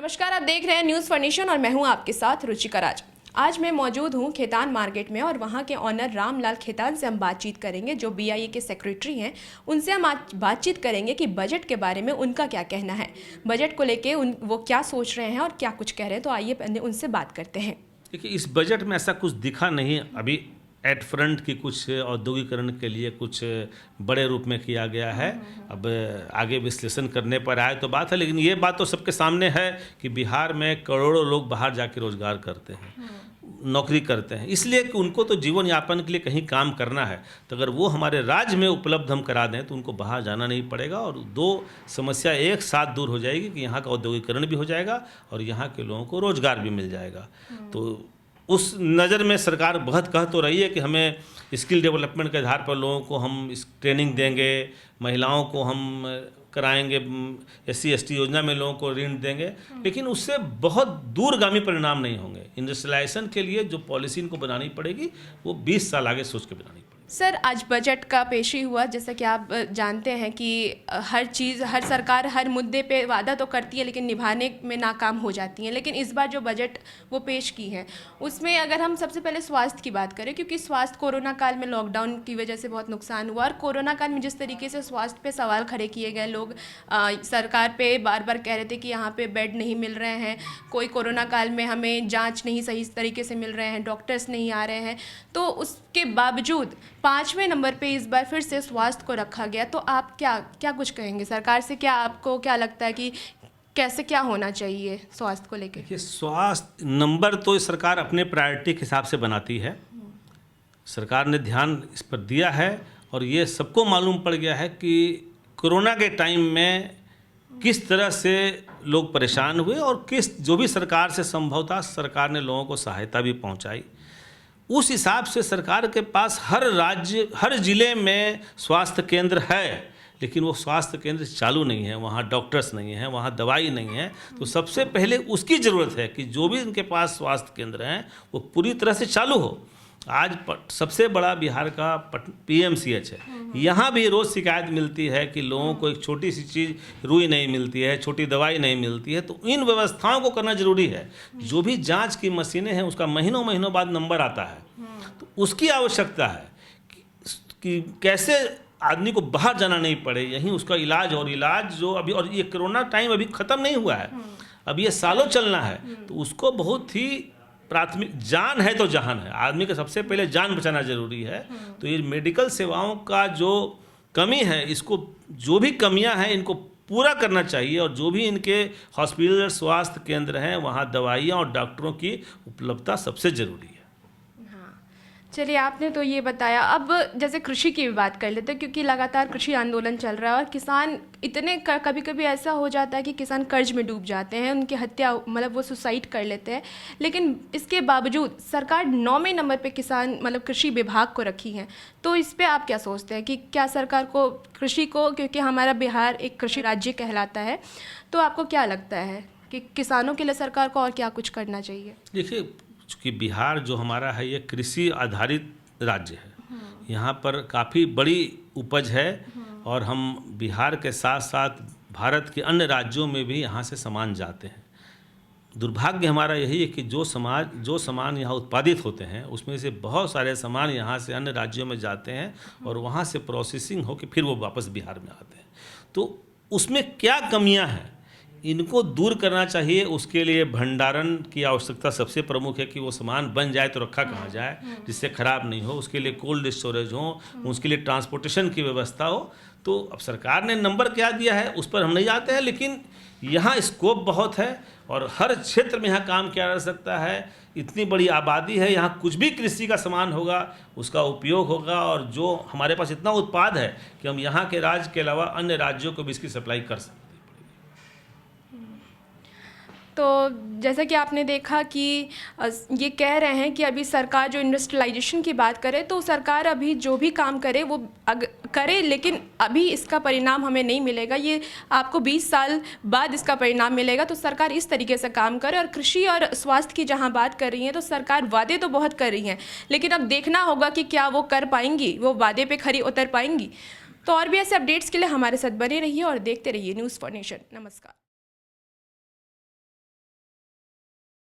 नमस्कार, आप देख रहे हैं न्यूज़ फॉर नेशन और मैं हूं आपके साथ रुचिका राज। आज मैं मौजूद हूं खेतान मार्केट में और वहां के ऑनर रामलाल खेतान से हम बातचीत करेंगे, जो बीआईए के सेक्रेटरी हैं। उनसे हम आज बातचीत करेंगे कि बजट के बारे में उनका क्या कहना है, बजट को लेके वो क्या सोच रहे हैं और क्या कुछ कह रहे हैं। तो आइए पहले उनसे बात करते हैं। देखिए, इस बजट में ऐसा कुछ दिखा नहीं अभी एट फ्रंट की कुछ औद्योगिकरण के लिए कुछ बड़े रूप में किया गया है। अब आगे विश्लेषण करने पर आए तो बात है, लेकिन ये बात तो सबके सामने है कि बिहार में करोड़ों लोग बाहर जाके रोजगार करते हैं, नौकरी करते हैं, इसलिए कि उनको तो जीवन यापन के लिए कहीं काम करना है। तो अगर वो हमारे राज्य में उपलब्ध हम करा दें तो उनको बाहर जाना नहीं पड़ेगा और दो समस्या एक साथ दूर हो जाएगी कि यहाँ का औद्योगिकरण भी हो जाएगा और यहाँ के लोगों को रोजगार भी मिल जाएगा। तो उस नज़र में सरकार बहुत कह तो रही है कि हमें स्किल डेवलपमेंट के आधार पर लोगों को हम इस ट्रेनिंग देंगे, महिलाओं को हम कराएंगे, SC ST योजना में लोगों को ऋण देंगे, लेकिन उससे बहुत दूरगामी परिणाम नहीं होंगे। इंडस्ट्रियलाइजेशन के लिए जो पॉलिसी इनको बनानी पड़ेगी वो 20 साल आगे सोच के बनानी पड़ेगी। सर, आज बजट का पेशी हुआ, जैसा कि आप जानते हैं कि हर सरकार हर मुद्दे पे वादा तो करती है लेकिन निभाने में नाकाम हो जाती है। लेकिन इस बार जो बजट वो पेश की है उसमें अगर हम सबसे पहले स्वास्थ्य की बात करें, क्योंकि स्वास्थ्य कोरोना काल में लॉकडाउन की वजह से बहुत नुकसान हुआ और कोरोना काल में जिस तरीके से स्वास्थ्य पे सवाल खड़े किए गए, लोग सरकार पे बार बार कह रहे थे कि यहाँ पे बेड नहीं मिल रहे हैं, कोई कोरोना काल में हमें जाँच नहीं सही तरीके से मिल रहे हैं, डॉक्टर्स नहीं आ रहे हैं, तो उसके बावजूद 5वें नंबर पे इस बार फिर से स्वास्थ्य को रखा गया। तो आप क्या कुछ कहेंगे सरकार से? आपको क्या लगता है कि कैसे क्या होना चाहिए स्वास्थ्य को लेकर? देखिए, स्वास्थ्य नंबर तो सरकार अपने प्रायोरिटी के हिसाब से बनाती है। सरकार ने ध्यान इस पर दिया है और ये सबको मालूम पड़ गया है कि कोरोना के टाइम में किस तरह से लोग परेशान हुए और जो भी सरकार से संभव था सरकार ने लोगों को सहायता भी पहुँचाई। उस हिसाब से सरकार के पास हर राज्य हर ज़िले में स्वास्थ्य केंद्र है, लेकिन वो स्वास्थ्य केंद्र चालू नहीं है, वहाँ डॉक्टर्स नहीं हैं, वहाँ दवाई नहीं है। तो सबसे पहले उसकी ज़रूरत है कि जो भी उनके पास स्वास्थ्य केंद्र हैं वो पूरी तरह से चालू हो। आज सबसे बड़ा बिहार का PMCH है। यहाँ भी रोज़ शिकायत मिलती है कि लोगों को एक छोटी सी चीज़ रुई नहीं मिलती है, छोटी दवाई नहीं मिलती है। तो इन व्यवस्थाओं को करना जरूरी है। जो भी जांच की मशीनें हैं उसका महीनों महीनों बाद नंबर आता है, तो उसकी आवश्यकता है कि कैसे आदमी को बाहर जाना नहीं पड़े, यहीं उसका इलाज और इलाज जो अभी, और ये कोरोना टाइम अभी ख़त्म नहीं हुआ है, अभी ये सालों चलना है। तो उसको बहुत ही प्राथमिक, जान है तो जहान है, आदमी का सबसे पहले जान बचाना जरूरी है। तो ये मेडिकल सेवाओं का जो कमी है, इसको जो भी कमियां हैं इनको पूरा करना चाहिए और जो भी इनके हॉस्पिटल स्वास्थ्य केंद्र हैं वहाँ दवाइयाँ और डॉक्टरों की उपलब्धता सबसे ज़रूरी है। चलिए, आपने तो ये बताया। अब जैसे कृषि की भी बात कर लेते हैं, क्योंकि लगातार कृषि आंदोलन चल रहा है और किसान इतने कभी कभी ऐसा हो जाता है कि किसान कर्ज में डूब जाते हैं, उनकी हत्या वो सुसाइड कर लेते हैं। लेकिन इसके बावजूद सरकार 9वें नंबर पे किसान कृषि विभाग को रखी है। तो इस पर आप क्या सोचते हैं कि क्या सरकार को कृषि को, क्योंकि हमारा बिहार एक कृषि राज्य कहलाता है, तो आपको क्या लगता है कि किसानों के लिए सरकार को और क्या कुछ करना चाहिए? देखिए, चूँकि बिहार जो हमारा है ये कृषि आधारित राज्य है, यहाँ पर काफ़ी बड़ी उपज है और हम बिहार के साथ साथ भारत के अन्य राज्यों में भी यहाँ से सामान जाते हैं। दुर्भाग्य हमारा यही है कि जो सामान यहाँ उत्पादित होते हैं उसमें से बहुत सारे सामान यहाँ से अन्य राज्यों में जाते हैं और वहाँ से प्रोसेसिंग हो के फिर वो वापस बिहार में आते हैं। तो उसमें क्या कमियाँ हैं, इनको दूर करना चाहिए। उसके लिए भंडारण की आवश्यकता सबसे प्रमुख है कि वो सामान बन जाए तो रखा कहाँ जाए जिससे ख़राब नहीं हो। उसके लिए कोल्ड स्टोरेज हो, उसके लिए ट्रांसपोर्टेशन की व्यवस्था हो। तो अब सरकार ने नंबर क्या दिया है उस पर हम नहीं जाते हैं, लेकिन यहाँ स्कोप बहुत है और हर क्षेत्र में यहाँ काम किया जा सकता है। इतनी बड़ी आबादी है, यहाँ कुछ भी कृषि का सामान होगा उसका उपयोग होगा और जो हमारे पास इतना उत्पाद है कि हम यहाँ के राज्य के अलावा अन्य राज्यों को भी इसकी सप्लाई कर सकते हैं। तो जैसा कि आपने देखा कि ये कह रहे हैं कि अभी सरकार जो इंडस्ट्रियलाइजेशन की बात करे तो सरकार अभी जो भी काम करे वो करे, लेकिन अभी इसका परिणाम हमें नहीं मिलेगा, ये आपको 20 साल बाद इसका परिणाम मिलेगा। तो सरकार इस तरीके से काम करे। और कृषि और स्वास्थ्य की जहां बात कर रही हैं तो सरकार वादे तो बहुत कर रही हैं, लेकिन अब देखना होगा कि क्या वो कर पाएंगी, वो वादे पे खरी उतर पाएंगी। तो और भी ऐसे अपडेट्स के लिए हमारे साथ बने रहिए और देखते रहिए न्यूज़ फॉर नेशन। नमस्कार।